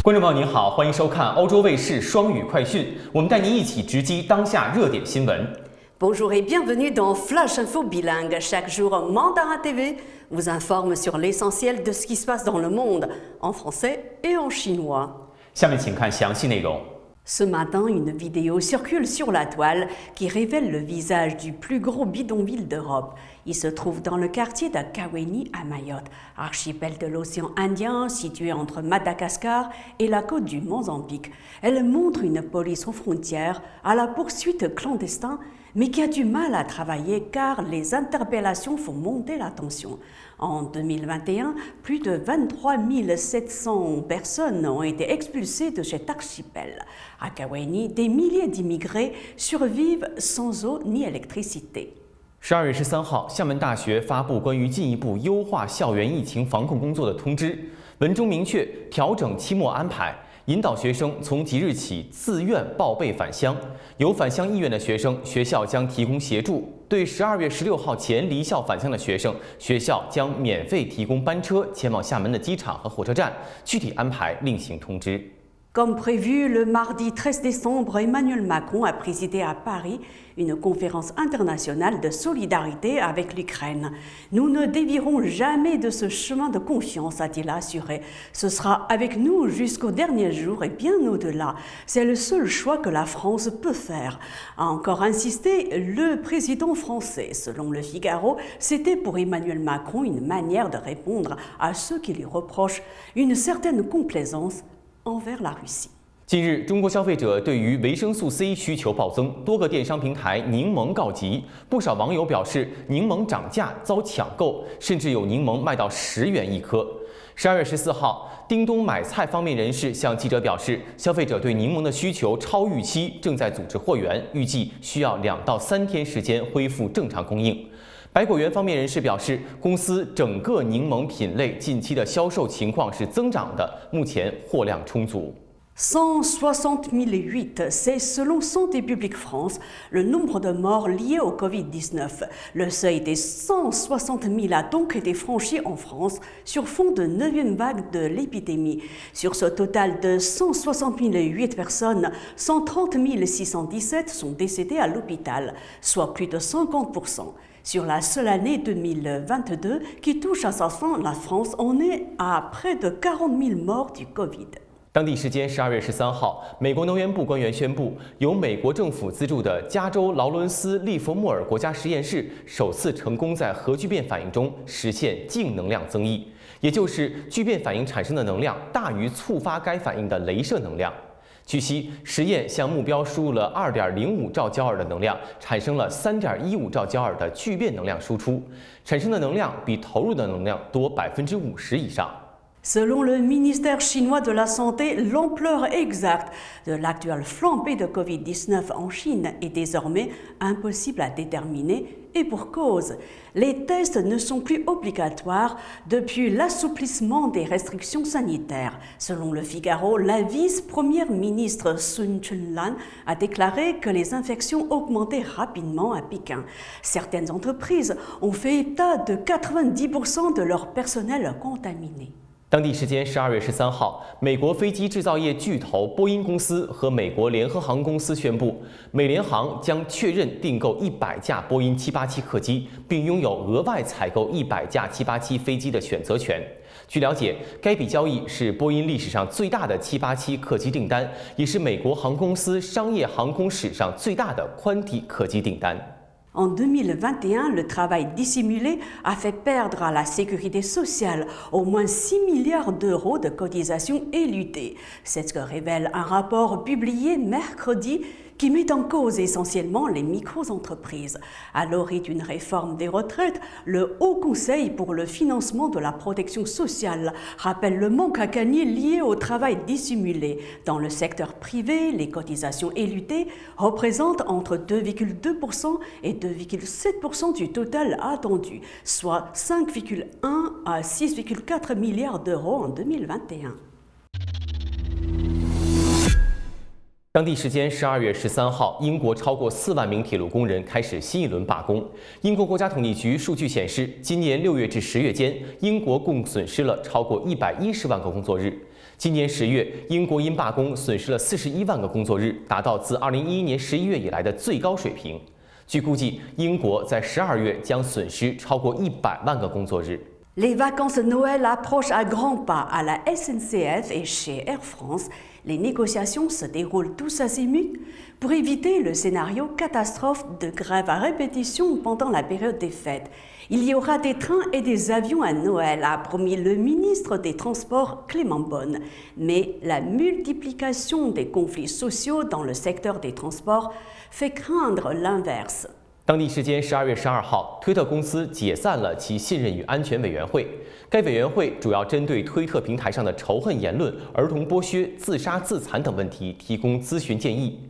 观众朋友您好，欢迎收看欧洲卫视双语快讯，我们带您一起直击当下热点新闻。Bonjour et bienvenue dans Flash Info Bilingue. Chaque jour, Mandarin TV vous informe sur l'essentiel de ce qui se passe dans le monde, en français et en chinois. 下面请看详细内容。 Ce matin, une vidéo circule sur la toile qui révèle le visage du plus gros bidonville d'Europe. Il se trouve dans le quartier de Kaweni à Mayotte, archipel de l'océan Indien situé entre Madagascar et la côte du Mozambique. Elle montre une police aux frontières à la poursuite clandestine, mais qui a du mal à travailler car les interpellations font monter la tension. En 2021, plus de 23 700 personnes ont été expulsées de cet archipel. À Kaweni, des milliers d'immigrés survivent sans eau ni électricité. 12月13号，厦门大学发布关于进一步优化校园疫情防控工作的通知，文中明确调整期末安排，引导学生从即日起自愿报备返乡。有返乡意愿的学生，学校将提供协助；对12月16号前离校返乡的学生，学校将免费提供班车前往厦门的机场和火车站，具体安排另行通知。 Comme prévu, le mardi 13 décembre, Emmanuel Macron a présidé à Paris une conférence internationale de solidarité avec l'Ukraine. Nous ne dévierons jamais de ce chemin de confiance, a-t-il assuré. Ce sera avec nous jusqu'au dernier jour et bien au-delà. C'est le seul choix que la France peut faire, a encore insisté le président français. Selon Le Figaro, c'était pour Emmanuel Macron une manière de répondre à ceux qui lui reprochent une certaine complaisance envers la Russie. 近日，中国消费者对于维生素 C 需求暴增，多个电商平台柠檬告急。不少网友表示，柠檬涨价遭抢购，甚至有柠檬卖到10元一颗。12月14号，叮咚买菜方面人士向记者表示，消费者对柠檬的需求超预期，正在组织货源，预计需要2到3天时间恢复正常供应。 百果园方面人士表示，公司整个柠檬品类近期的销售情况是增长的，目前货量充足。 160 008, c'est selon Santé publique France le nombre de morts liés au Covid-19. Le seuil des 160 000 a donc été franchi en France sur fond de 9e vague de l'épidémie. Sur ce total de 160 008 personnes, 130 617 sont décédées à l'hôpital, soit plus de 50%. Sur la seule année 2022 qui touche à sa fin, la France en est à près de 40 000 morts du Covid. 当地时间12月13号，美国能源部官员宣布，由美国政府资助的加州劳伦斯利弗莫尔国家实验室首次成功在核聚变反应中实现净能量增益，也就是聚变反应产生的能量大于触发该反应的镭射能量。据悉，实验向目标输入了2.05兆焦耳的能量，产生了3.15兆焦耳的聚变能量输出，产生的能量比投入的能量多50%以上。 Selon le ministère chinois de la Santé, l'ampleur exacte de l'actuelle flambée de Covid-19 en Chine est désormais impossible à déterminer et pour cause. Les tests ne sont plus obligatoires depuis l'assouplissement des restrictions sanitaires. Selon Le Figaro, la vice-première ministre Sun Chunlan a déclaré que les infections augmentaient rapidement à Pékin. Certaines entreprises ont fait état de 90% de leur personnel contaminé. 当地时间12月13号，美国飞机制造业巨头波音公司和美国联合航空公司宣布，美联航将确认订购100架波音787客机，并拥有额外采购100架787飞机的选择权。据了解，该笔交易是波音历史上最大的787客机订单，也是美国航空公司商业航空史上最大的宽体客机订单。 En 2021, le travail dissimulé a fait perdre à la sécurité sociale au moins 6 milliards d'euros de cotisations éludées. C'est ce que révèle un rapport publié mercredi qui met en cause essentiellement les micro-entreprises. À l'orée d'une réforme des retraites, le Haut Conseil pour le financement de la protection sociale rappelle le manque à gagner lié au travail dissimulé. Dans le secteur privé, les cotisations éludées représentent entre 2,2% et 2,7% du total attendu, soit 5,1 à 6,4 milliards d'euros en 2021. 当地时间12月13号，英国超过4万名铁路工人开始新一轮罢工。英国国家统计局数据显示，今年6月至10月间，英国共损失了超过110万个工作日。今年10月，英国因罢工损失了41万个工作日，达到自2011年11月以来的最高水平。据估计，英国在12月将损失超过100万个工作日。Les vacances de Noël approchent à grands pas à la SNCF et chez Air France. Les négociations se déroulent tous azimuts pour éviter le scénario catastrophe de grève à répétition pendant la période des fêtes. Il y aura des trains et des avions à Noël, a promis le ministre des Transports Clément Beaune. Mais la multiplication des conflits sociaux dans le secteur des transports fait craindre l'inverse. 当地时间12月12号，推特公司解散了其信任与安全委员会。该委员会主要针对推特平台上的仇恨言论、儿童剥削、自杀自残等问题提供咨询建议。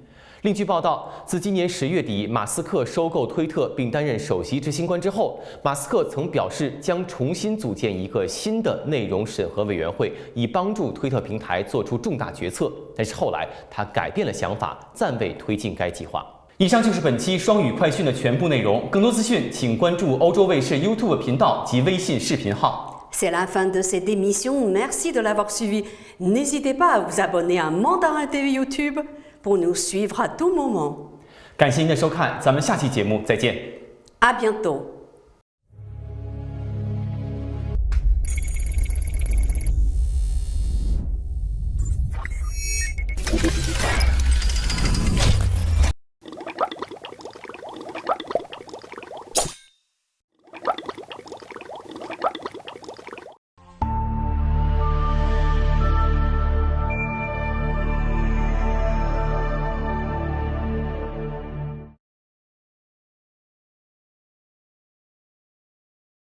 另据报道，自今年10月底马斯克收购推特并担任首席执行官之后，马斯克曾表示将重新组建一个新的内容审核委员会，以帮助推特平台做出重大决策。但是后来他改变了想法，暂未推进该计划。以上就是本期双语快讯的全部内容。更多资讯，请关注欧洲卫视 YouTube 频道及微信视频号。C'est la fin de cette émission. Merci de l'avoir suivi. N'hésitez pas à vous abonner à Mandarin TV YouTube pour nous suivre à tout moment. 感谢您的收看，咱们下期节目再见。À bientôt.